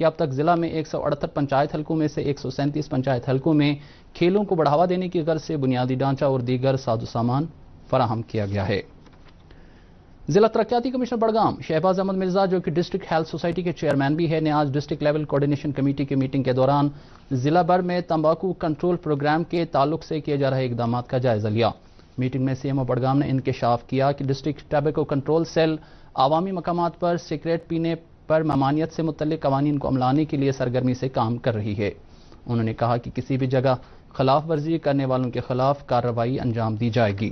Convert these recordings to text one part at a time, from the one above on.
کہ اب تک ضلع میں 168 پنچایت حلقوں میں سے 137 پنچایت حلقوں میں کھیلوں کو بڑھاوا دینے کی غرض سے بنیادی ڈھانچہ اور دیگر ساز و سامان فراہم کیا گیا ہے۔ ضلع ترقیاتی کمشنر بڑگام شہباز احمد مرزا، جو کہ ڈسٹرکٹ ہیلتھ سوسائٹی کے چیئرمین بھی ہے، نے آج ڈسٹرکٹ لیول کوارڈینیشن کمیٹی کی میٹنگ کے دوران ضلع بھر میں تمباکو کنٹرول پروگرام کے تعلق سے کیے جا رہے اقدامات کا جائزہ لیا۔ میٹنگ میں سی ایم او بڑگام نے انکشاف کیا کہ ڈسٹرکٹ ٹیبیکو کنٹرول سیل عوامی مقامات پر سگریٹ پینے پر ممانعت سے متعلق قوانین کو عملانے کے لیے سرگرمی سے کام کر رہی ہے۔ انہوں نے کہا کہ کسی بھی جگہ خلاف ورزی کرنے والوں کے خلاف کارروائی انجام دی جائے گی۔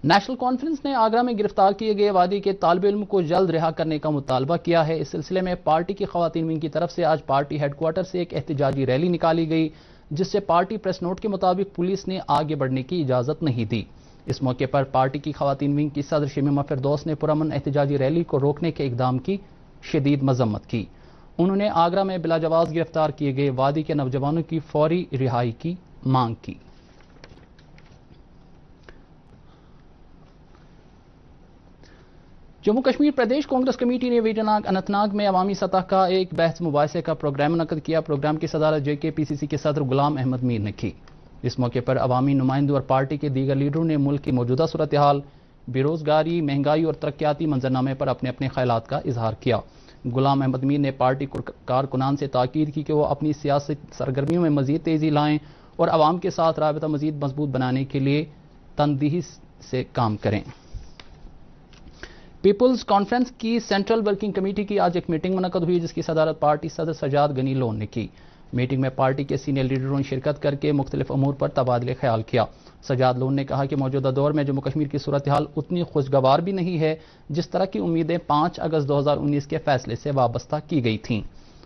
نیشنل کانفرنس نے آگرہ میں گرفتار کیے گئے وادی کے طالب علم کو جلد رہا کرنے کا مطالبہ کیا ہے۔ اس سلسلے میں پارٹی کی خواتین ونگ کی طرف سے آج پارٹی ہیڈ کوارٹر سے ایک احتجاجی ریلی نکالی گئی، جس سے پارٹی پریس نوٹ کے مطابق پولیس نے آگے بڑھنے کی اجازت نہیں دی۔ اس موقع پر پارٹی کی خواتین ونگ کی صدر شمیمہ فردوس نے پرامن احتجاجی ریلی کو روکنے کے اقدام کی شدید مذمت کی۔ انہوں نے آگرہ میں بلا جواز گرفتار کیے گئے وادی کے نوجوانوں کی فوری رہائی کی مانگ کی۔ جموں کشمیر پردیش کانگریس کمیٹی نے ویٹناگ اننت ناگ میں عوامی سطح کا ایک بحث مباحثے کا پروگرام منعقد کیا۔ پروگرام کی صدارت جے کے پی سی سی کے صدر غلام احمد میر نے کی۔ اس موقع پر عوامی نمائندوں اور پارٹی کے دیگر لیڈروں نے ملک کی موجودہ صورتحال، بے روزگاری، مہنگائی اور ترقیاتی منظرنامے پر اپنے اپنے خیالات کا اظہار کیا۔ غلام احمد میر نے پارٹی کارکنان سے تاکید کی کہ وہ اپنی سیاسی سرگرمیوں میں مزید تیزی لائیں اور عوام کے ساتھ رابطہ مزید مضبوط بنانے کے لیے تندہی سے کام کریں۔ پیپلز کانفرنس کی سینٹرل ورکنگ کمیٹی کی آج ایک میٹنگ منعقد ہوئی، جس کی صدارت پارٹی صدر سجاد غنی لون نے کی۔ میٹنگ میں پارٹی کے سینئر لیڈروں نے شرکت کر کے مختلف امور پر تبادلہ خیال کیا۔ سجاد لون نے کہا کہ موجودہ دور میں جموں کشمیر کی صورتحال اتنی خوشگوار بھی نہیں ہے جس طرح کی امیدیں 5 اگست 2019 کے فیصلے سے وابستہ کی گئی تھیں۔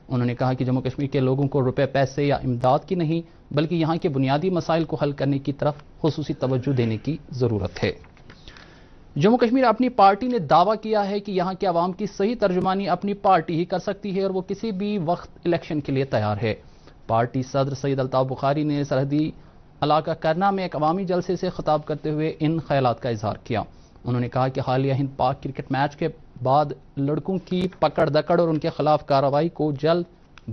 انہوں نے کہا کہ جموں کشمیر کے لوگوں کو روپے پیسے یا امداد کی نہیں بلکہ یہاں کے بنیادی مسائل کو حل کرنے کی طرف خصوصی توجہ دینے کی ضرورت ہے۔ جموں کشمیر اپنی پارٹی نے دعویٰ کیا ہے کہ یہاں کے عوام کی صحیح ترجمانی اپنی پارٹی ہی کر سکتی ہے اور وہ کسی بھی وقت الیکشن کے لیے تیار ہے۔ پارٹی صدر سید الطاف بخاری نے سرحدی علاقہ کرنا میں ایک عوامی جلسے سے خطاب کرتے ہوئے ان خیالات کا اظہار کیا۔ انہوں نے کہا کہ حالیہ ہند پاک کرکٹ میچ کے بعد لڑکوں کی پکڑ دکڑ اور ان کے خلاف کارروائی کو جلد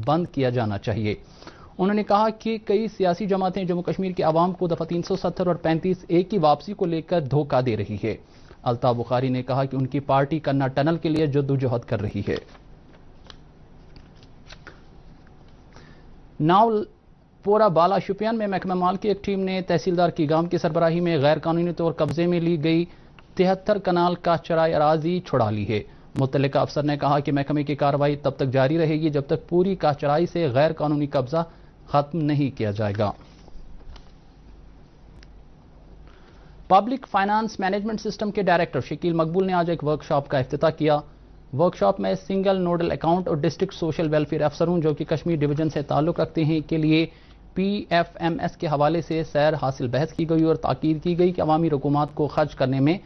بند کیا جانا چاہیے۔ انہوں نے کہا کہ کئی سیاسی جماعتیں جموں کشمیر کے عوام کو دفعہ 370 اور 35A کی واپسی کو لے کر دھوکہ دے رہی ہے۔ الطاف بخاری نے کہا کہ ان کی پارٹی کرنا ٹنل کے لیے جدوجہد کر رہی ہے۔ پورا بالا شوپیان میں محکمہ مال کی ایک ٹیم نے تحصیلدار کی گام کی سربراہی میں غیر قانونی طور قبضے میں لی گئی 73 کنال کا چرائے اراضی چھڑا لی ہے۔ متعلقہ افسر نے کہا کہ محکمے کی کارروائی تب تک جاری رہے گی جب تک پوری کاچرائی سے غیر قانونی قبضہ ختم نہیں کیا جائے گا۔ پبلک فائنانس مینجمنٹ سسٹم کے ڈائریکٹر شکیل مقبول نے آج ایک ورکشاپ کا افتتاح کیا۔ ورکشاپ میں سنگل نوڈل اکاؤنٹ اور ڈسٹرکٹ سوشل ویلفیئر افسروں جو کہ کشمیر ڈویژن سے تعلق رکھتے ہیں کے لیے PFMS کے حوالے سے سیر حاصل بحث کی گئی اور تاکید کی گئی کہ عوامی رقومات کو خرچ کرنے میں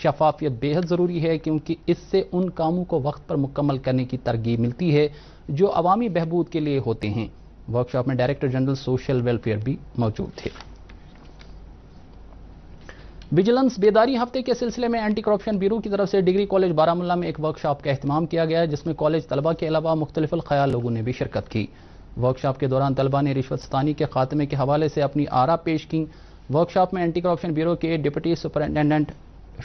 شفافیت بے حد ضروری ہے کیونکہ اس سے ان کاموں کو وقت پر مکمل کرنے کی ترغیب ملتی ہے جو عوامی بہبود کے لیے ہوتے ہیں۔ ورکشاپ میں ڈائریکٹر جنرل سوشل ویلفیئر بھی موجود تھے۔ ویجیلنس بیداری ہفتے کے سلسلے میں اینٹی کرپشن بیورو کی طرف سے ڈگری کالج بارہمولہ میں ایک ورکشاپ کا اہتمام کیا گیا ہے جس میں کالج طلبہ کے علاوہ مختلف الخیال لوگوں نے بھی شرکت کی۔ ورکشاپ کے دوران طلبہ نے رشوت ستانی کے خاتمے کے حوالے سے اپنی آراء پیش کی۔ ورکشاپ میں اینٹی کرپشن بیورو کے ڈپٹی سپرنٹینڈنٹ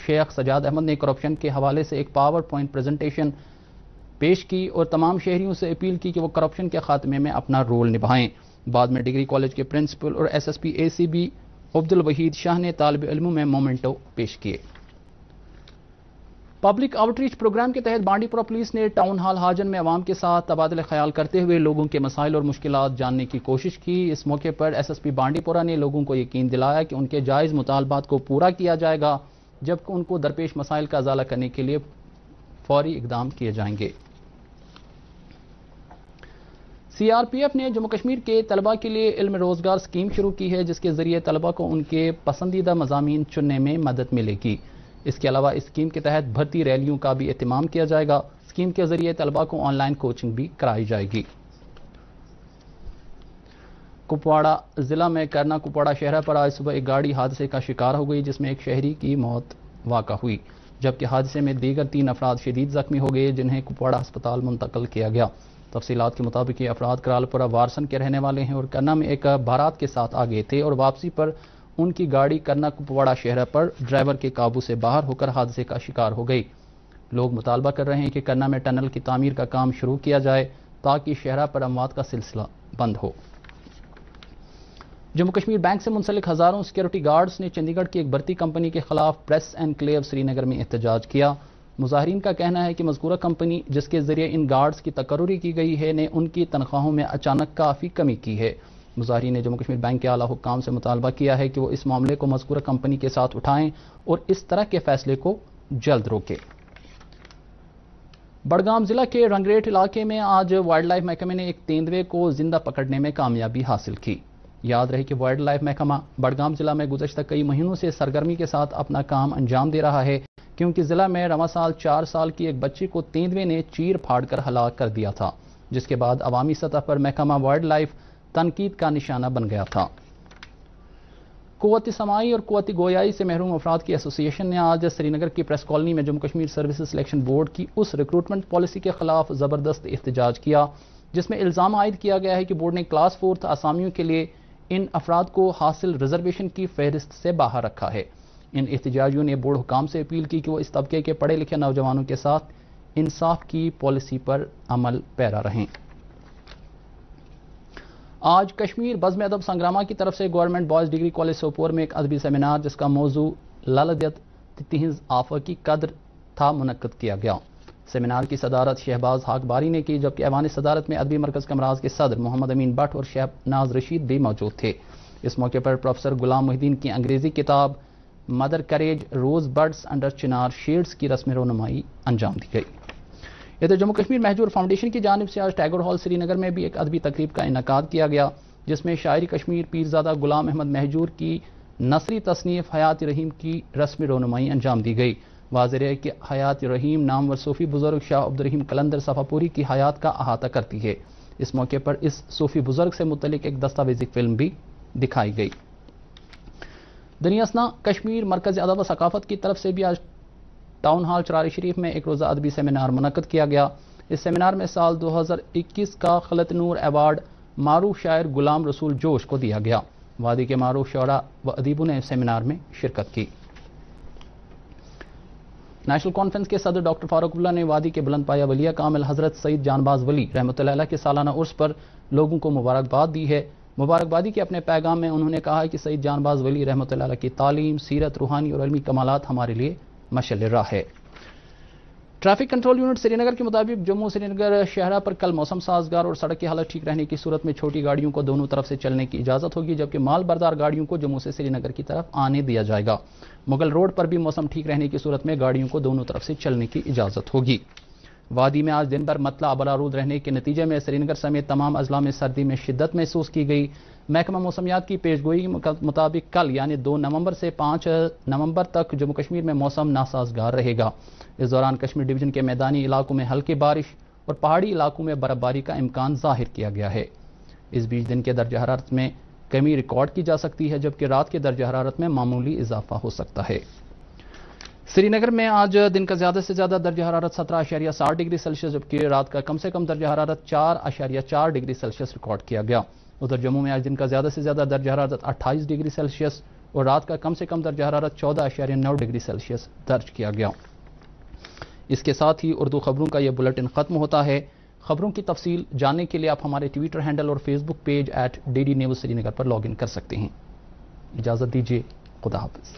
شیخ سجاد احمد نے کرپشن کے حوالے سے ایک پاور پوائنٹ پریزنٹیشن پیش کی اور تمام شہریوں سے اپیل کی کہ وہ کرپشن کے خاتمے میں اپنا رول نبھائیں۔ بعد میں ڈگری کالج کے پرنسپل اور SSP ACB عبد الوحید شاہ نے طالب علموں میں مومنٹو پیش کیے۔ پبلک آؤٹ ریچ پروگرام کے تحت بانڈی پورہ پولیس نے ٹاؤن ہال ہاجن میں عوام کے ساتھ تبادلہ خیال کرتے ہوئے لوگوں کے مسائل اور مشکلات جاننے کی کوشش کی۔ اس موقع پر SSP بانڈی پورہ نے لوگوں کو یقین دلایا کہ ان کے جائز مطالبات کو پورا کیا جائے گا جبکہ ان کو درپیش مسائل کا ازالہ کرنے کے لیے فوری اقدام کیے جائیں گے۔ CRPF نے جموں کشمیر کے طلبہ کے لیے علم روزگار اسکیم شروع کی ہے جس کے ذریعے طلبہ کو ان کے پسندیدہ مضامین چننے میں مدد ملے گی۔ اس کے علاوہ اس اسکیم کے تحت بھرتی ریلیوں کا بھی اہتمام کیا جائے گا۔ اسکیم کے ذریعے طلبہ کو آن لائن کوچنگ بھی کرائی جائے گی۔ کپواڑہ ضلع میں کرنا کپواڑہ شہرہ پر آج صبح ایک گاڑی حادثے کا شکار ہو گئی جس میں ایک شہری کی موت واقع ہوئی۔ جبکہ حادثے میں دیگر 3 افراد شدید زخمی ہو گئے جنہیں کپواڑہ ہسپتال منتقل کیا گیا۔ تفصیلات کے مطابق یہ افراد کرالپورہ وارسن کے رہنے والے ہیں اور کرنا میں ایک بارات کے ساتھ آگئے تھے اور واپسی پر ان کی گاڑی کرنا کپواڑہ شہر پر ڈرائیور کے قابو سے باہر ہو کر حادثے کا شکار ہو گئی۔ لوگ مطالبہ کر رہے ہیں کہ کرنا میں ٹنل کی تعمیر کا کام شروع کیا جائے تاکہ شہرہ پر اموات کا سلسلہ بند ہو۔ جموں کشمیر بینک سے منسلک ہزاروں سیکورٹی گارڈز نے چندی گڑھ کی ایک بھرتی کمپنی کے خلاف پریس انکلیو سری نگر میں احتجاج کیا۔ مظاہرین کا کہنا ہے کہ مذکورہ کمپنی جس کے ذریعے ان گارڈز کی تقرری کی گئی ہے نے ان کی تنخواہوں میں اچانک کافی کمی کی ہے۔ مظاہرین نے جموں کشمیر بینک کے اعلیٰ حکام سے مطالبہ کیا ہے کہ وہ اس معاملے کو مذکورہ کمپنی کے ساتھ اٹھائیں اور اس طرح کے فیصلے کو جلد روکیں۔ بڑگام ضلع کے رنگریٹ علاقے میں آج وائلڈ لائف محکمے نے ایک تیندوے کو زندہ پکڑنے میں کامیابی حاصل کی۔ یاد رہے کہ وائلڈ لائف محکمہ بڑگام ضلع میں گزشتہ کئی مہینوں سے سرگرمی کے ساتھ اپنا کام انجام دے رہا ہے کیونکہ ضلع میں رواں سال 4 سال کی ایک بچی کو تیندوے نے چیر پھاڑ کر ہلاک کر دیا تھا، جس کے بعد عوامی سطح پر محکمہ وائلڈ لائف تنقید کا نشانہ بن گیا تھا۔ قوت سماعی اور قوت گویائی سے محروم افراد کی ایسوسی ایشن نے آج سری نگر کی پریس کالونی میں Jammu Kashmir services selection board کی اس ریکروٹمنٹ پالیسی کے خلاف زبردست احتجاج کیا جس میں الزام عائد کیا گیا ہے کہ بورڈ نے کلاس 4 آسامیوں کے لیے ان افراد کو حاصل ریزرویشن کی فہرست سے باہر رکھا ہے۔ ان احتجاجیوں نے بورڈ حکام سے اپیل کی کہ وہ اس طبقے کے پڑھے لکھے نوجوانوں کے ساتھ انصاف کی پالیسی پر عمل پیرا رہیں۔ آج کشمیر بزم ادب سنگرامہ کی طرف سے government boys degree college Sopore میں ایک ادبی سیمینار جس کا موضوع للدیت تہنز آفاقی قدر تھا منعقد کیا گیا۔ سیمینار کی صدارت شہباز حق باری نے کی جبکہ ایوان صدارت میں ادبی مرکز کمراز کے صدر محمد امین بٹ اور شہناز رشید بھی موجود تھے۔ اس موقع پر پروفیسر غلام محی الدین کی انگریزی کتاب مدر کریج روز برڈز انڈر چنار شیڈز کی رسم رونمائی انجام دی گئی۔ ادھر جموں کشمیر مہجور فاؤنڈیشن کی جانب سے آج ٹیگور ہال سری نگر میں بھی ایک ادبی تقریب کا انعقاد کیا گیا جس میں شاعر کشمیر پیرزادہ غلام احمد مہجور کی نثری تصنیف حیات رحیم کی رسم رونمائی انجام دی گئی۔ واضح ہے کہ حیات رحیم نامور صوفی بزرگ شاہ عبدالرحیم قلندر صفا پوری کی حیات کا احاطہ کرتی ہے۔ اس موقع پر اس صوفی بزرگ سے متعلق ایک دستاویزی فلم بھی دکھائی گئی۔ دنیا اسنا کشمیر مرکز ادب و ثقافت کی طرف سے بھی آج ٹاؤن ہال چراری شریف میں ایک روزہ ادبی سیمینار منعقد کیا گیا۔ اس سیمینار میں سال 2021 کا خلط نور ایوارڈ معروف شاعر غلام رسول جوش کو دیا گیا۔ وادی کے معروف شعراء و ادیبوں نے سیمینار میں شرکت کی۔ نیشنل کانفرنس کے صدر ڈاکٹر فاروق اللہ نے وادی کے بلند پایہ ولیہ کامل حضرت سید جانباز ولی رحمۃ اللہ علیہ کے سالانہ عرس پر لوگوں کو مبارکباد دی ہے۔ مبارکبادی کے اپنے پیغام میں انہوں نے کہا کہ سید جانباز ولی رحمۃ اللہ علیہ کی تعلیم، سیرت، روحانی اور علمی کمالات ہمارے لیے مشعل راہ ہے۔ ٹریفک کنٹرول یونٹ سری نگر کے مطابق جموں سری نگر شہرہ پر کل موسم سازگار اور سڑک کی حالت ٹھیک رہنے کی صورت میں چھوٹی گاڑیوں کو دونوں طرف سے چلنے کی اجازت ہوگی جبکہ مال بردار گاڑیوں کو جموں سے سری نگر کی طرف آنے دیا جائے گا۔ مغل روڈ پر بھی موسم ٹھیک رہنے کی صورت میں گاڑیوں کو دونوں طرف سے چلنے کی اجازت ہوگی۔ وادی میں آج دن بھر مطلع ابرآلود رہنے کے نتیجے میں سری نگر سمیت تمام اضلاع میں سردی میں شدت محسوس کی گئی۔ محکمہ موسمیات کی پیشگوئی کے مطابق کل یعنی 2 نومبر سے 5 نومبر تک جموں کشمیر میں موسم ناسازگار رہے گا۔ اس دوران کشمیر ڈویژن کے میدانی علاقوں میں ہلکی بارش اور پہاڑی علاقوں میں برف باری کا امکان ظاہر کیا گیا ہے۔ اس بیچ دن کے درجہ حرارت میں کمی ریکارڈ کی جا سکتی ہے جبکہ رات کے درجہ حرارت میں معمولی اضافہ ہو سکتا ہے۔ سری نگر میں آج دن کا زیادہ سے زیادہ درجہ حرارت 17.7 ڈگری سیلسیس جبکہ رات کا کم سے کم درجہ حرارت 4.4 ڈگری سیلسیس ریکارڈ کیا گیا۔ ادھر جموں میں آج دن کا زیادہ سے زیادہ درجہ حرارت 28 ڈگری سیلسیس اور رات کا کم سے کم درجہ حرارت 14.9 ڈگری سیلسیس درج کیا گیا۔ اس کے ساتھ ہی اردو خبروں کا یہ بلیٹن ختم ہوتا ہے۔ خبروں کی تفصیل جاننے کے لیے آپ ہمارے ٹویٹر ہینڈل اور Facebook page @DD News Srinagar پر لاگ ان کر سکتے ہیں۔ اجازت دیجیے، خدا حافظ۔